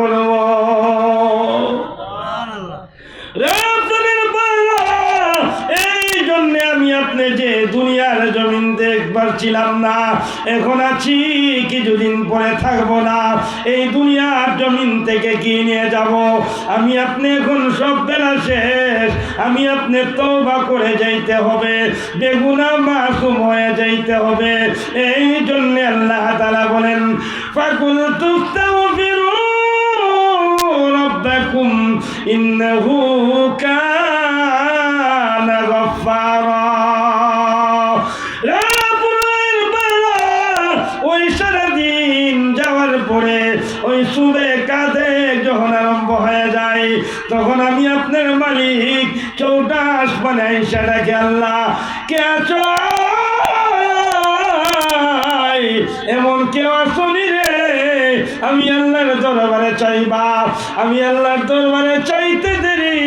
করব। এই জন্য আমি আপনি যে দুনিয়ার জমিন দেখবার ছিলাম না, এখন আছি, কিছুদিন পরে থাকবো না। এই দুনিয়ার জমিন থেকে কি নিয়ে যাব? আমি আপনি এখন সব বেলা শেষ, আমি আপনি তওবা করে যাইতে হবে, বেগুনাহ মাসুম হয়ে যাইতে হবে। এই জন্য আল্লাহ তাআলা বলেন ফাকুল তুস্তাগফিরু রাব্বাকুম ইন্নাহু কানা গফফারা। ওই সারাদিন যাওয়ার পরে ওই সুবে কাঁধে যখন আরম্ভ হয়ে যায়, তখন আমি আপনার মালিক চৌটা আসমানে সেটাকে আল্লাহ কে আছো? এমন কেউ আসনি রে? আমি আল্লাহর দরবারে চাইবা, আমি আল্লাহর দরবারে চাইতে দেরি,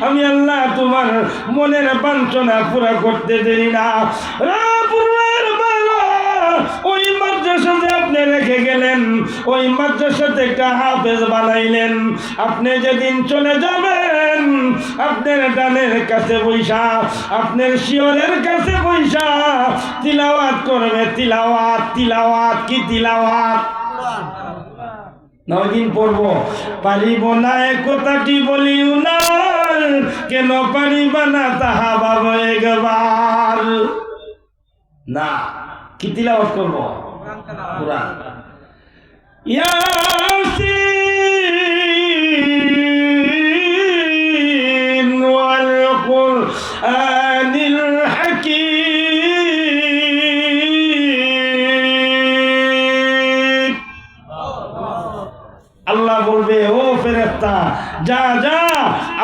আমি আল্লাহ তোমার মনের বাঞ্ছনা পুরা করতে দেরি না। ওই মাদ্রাসাতে আপনি রেখে গেলেন, ওই মাদ্রাসাতে একটা হাফেজ বানাইলেন। আপনি যেদিন চলে যাবেন, আপনার ডানের কাছে বৈশা, আপনার শিয়রের কাছে বৈশা তিলাওয়াত করবে। তিলাওয়াত, তিলাওয়াত কি তিলাওয়াত? নয়দিন পড়বো, পারিব না এ কথাটি বলিও না, কেন পারিবা না তাহা ভাবো একবার। না, কি তিলাওয়াত করবো? কুরআন। ইয়াসিন ওয়াল কুরআনিল হাকীম। আল্লাহ বলবে, ও ফেরেশতা, যা যা,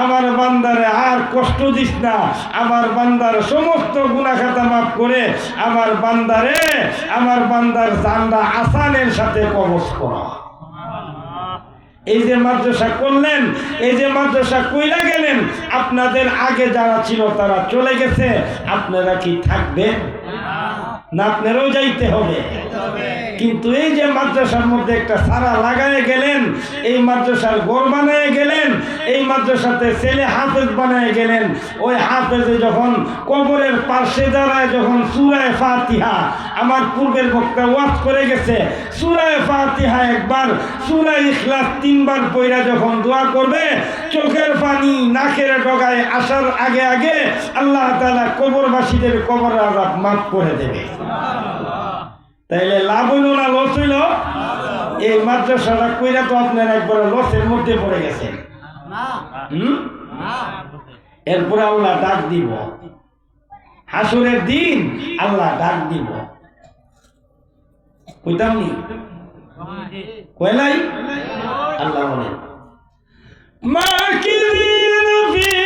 আমার বান্দারে আর কষ্ট দিস না, আমার বান্দার সমস্ত গুনাহ খাতা মাফ করে আমার বান্দারে, আমার বান্দার জানটা আসানের সাথে কবজ করা। এই যে মাদ্রাসা করলেন, এই যে মাদ্রাসা কইরা গেলেন, আপনাদের আগে যারা ছিল তারা চলে গেছে, আপনারা কি থাকবেন না? আপনারাও যাইতে হবে। কিন্তু এই যে মাদ্রাসার মধ্যে একটা সারা লাগায় গেলেন, এই মাদ্রাসার ঘর বানায় গেলেন, এই মাদ্রাসাতে ছেলে হাফেজ বানায় গেলেন, ওই হাফেজে যখন কবরের পাশে দাঁড়ায়, যখন সূরা ফাতিহা, আমার পূর্বের বক্তা ওয়াজ করে গেছে, সূরা ফাতিহা একবার, সূরা ইখলাস 3 বার পড়া যখন দোয়া করবে, চোখের পানি নাকের ডগায় আসার আগে আগে আল্লাহ তাআলা কবরবাসীদের কবর আযাব মাফ করে দেবে। তাইলে লাভ হইল না লস হইল? এই মাদ্রাসাটা কইরা তো আপনার একবার লসের মধ্যে পড়ে গেছেন। এরপরে আল্লাহ ডাক দিব, হাসরের দিন আল্লাহ ডাক দিব। কইতাম নি? কইলাই? আল্লাহ বলেন মা কিদিন ফিহি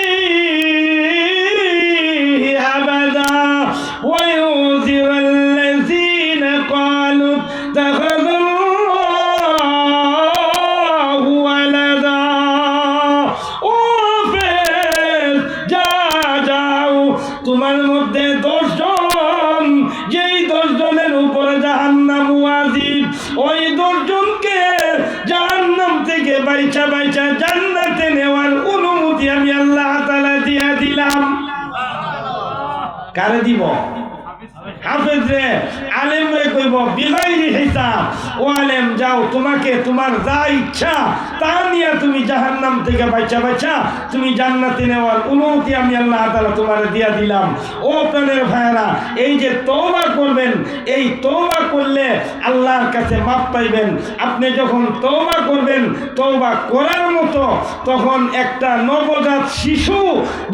আবাদা ওয়া ইউযিরু قالوا اتخذ الله ولدا। যাও তোমার মধ্যে 10 জন, যেই 10 জনের উপরে জাহান্নাম ওয়াজিব, ওই 10 জনকে জাহান্নাম থেকে বাইচা বাইচা জান্নাতে নেওয়ার অনুমতি আমি আল্লাহ তাআলা দিয়া দিলাম। কারে দিব? হাফেজ রে, আলেম রে কইব বিগাইরি হিসাব, ও আলেম যাও, তোমাকে তোমার যা ইচ্ছা তা নিয়ে তুমি জাহান্নাম থেকে বাঁচা বাঁচা তুমি জান্নাতে নেওয়ার অনুমতি আমি আল্লাহ তাআলা তোমার দিয়া দিলাম। ও প্রাণের ভাইরা, এই যে তওবা করবেন, এই তওবা করলে আল্লাহর কাছে মাফ পাইবেন। আপনি যখন তওবা করবেন, তওবা করার মতো, তখন একটা নবজাত শিশু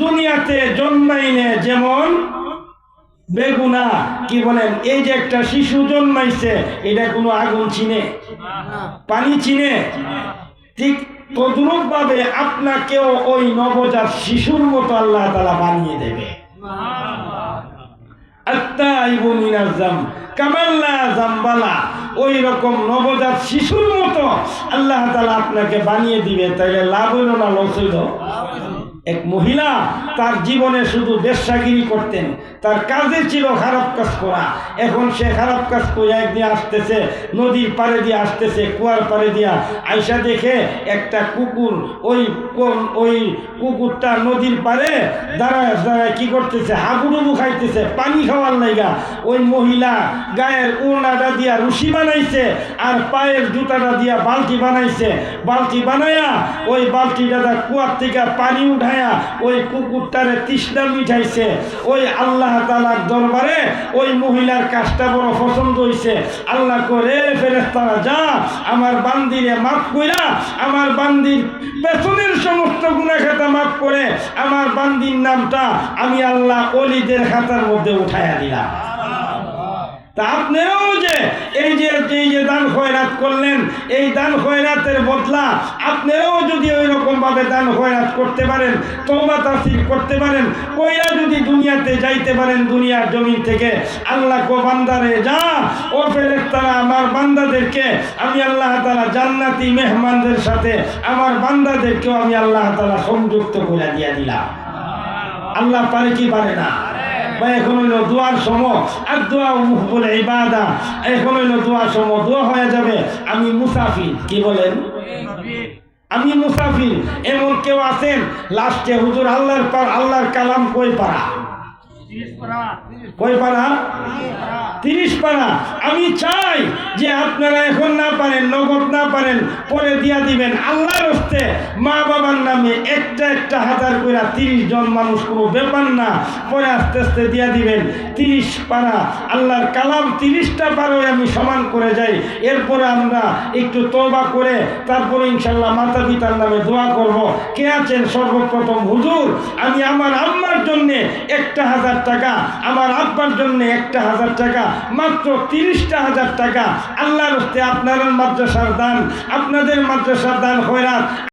দুনিয়াতে জন্মাইলে যেমন বেগুনা, কি বলেন, এই যে একটা শিশু জন্মাইছে, এটা কোনো আগুন চিনে? পানি চিনে? ঠিক তদ্রুপ ভাবে আপনাকেও ওই নবজাত শিশুর মতো আল্লাহ তাআলা বানিয়ে দেবে। আত্তাইবু মিনাজ যাম কামাল্লা জামবালা, ওই রকম নবজাত শিশুর মতো আল্লাহ তাআলা আপনাকে বানিয়ে দিবে, তাইলে লাভ হইল না লস হইল? এক মহিলা তার জীবনে শুধু বেশ্যাগিরি করতেন, তার কাজে ছিল খারাপ কাজ করা। এখন সে খারাপ কাজ করে একদিন আসতেছে, নদীর পাড়ে দিয়ে আসতেছে, কুয়ার পাড়ে দিয়া আইসা দেখে একটা কুকুর, ওই কুকুরটা নদীর পাড়ে দাঁড়ায় দাঁড়ায় কি করতেছে, হাবুডুবু খাইতেছে পানি খাওয়ার লাইগা। ওই মহিলা গায়ের ওড়নাটা দিয়া রুশি বানাইছে আর পায়ের জুতাটা দিয়া বালতি বানাইছে। বালতি বানায়া ওই বালতিটা কুয়ার থেকে পানি উঠায় ওই কুকুরটারে তৃষ্ণা মিটাইছে। ওই আল্লাহ তাআলার দরবারে ওই মহিলার কাজটা বড় পছন্দ হইছে। আল্লাহ করে ফেরেশতারা যা আমার বান্দিরে মাফ কইরা, আমার বান্দির পেছনের সমস্ত গুনাহ খাতা মাফ করে আমার বান্দির নামটা আমি আল্লাহ ওলিদের খাতার মধ্যে উঠাইয়া দিলাম। তা আপনারাও যে এই যে দান খয়রাত করলেন, এই দান খয়রাতের বদলা আপনারাও যদি ওই রকম ভাবে দান খয়রাত করতে পারেন, তওবা তাসির করতে পারেন, কইরা যদি দুনিয়াতে যাইতে পারেন, দুনিয়ার জমিন থেকে আল্লাহ কো বান্দারে যা, ও ফেরেশতারা আমার বান্দাদেরকে আমি আল্লাহ তাআলা জান্নাতি মেহমানদের সাথে আমার বান্দাদেরকেও আমি আল্লাহ তাআলা সংযুক্ত করে দিয়া দিলাম। আল্লাহ পারে কি পারে না? এখন হইল দোয়ার সময়, আর দোয়া বলে ইবাদা, এখন হইল দোয়ার সময়, দোয়া হয়ে যাবে। আমি মুসাফির, কি বলেন? আমি মুসাফির। এমন কেউ আছেন লাস্টে হুজুর আল্লাহর কালাম কই পারা? কই পারা? 30 পারা। আমি চাই যে আপনারা এখন না পারেন, নগদ না পারেন, পরে দিয়া দিবেন আল্লাহর হস্তে মা বাবার নামে একটা হাজার করে 30 জন মানুষ, কোনো ব্যাপার না, পরে আস্তে আস্তে দিয়া দিবেন 30 পারা। আল্লাহর কালাম 30টা পারো আমি সমান করে যাই। এরপরে আমরা একটু তওবা করে তারপরে ইনশাল্লাহ মাতা পিতার নামে দোয়া করব। কে আছেন সর্বপ্রথম? হুজুর আমি আমার আম্মার জন্যে 1000 টাকা, আমার আব্বার জন্য 1000 টাকা, মাত্র 30,000 টাকা আল্লাহর হস্তে আপনার মাদ্রাসার দান, আপনাদের মাদ্রাসার দান খয়রাত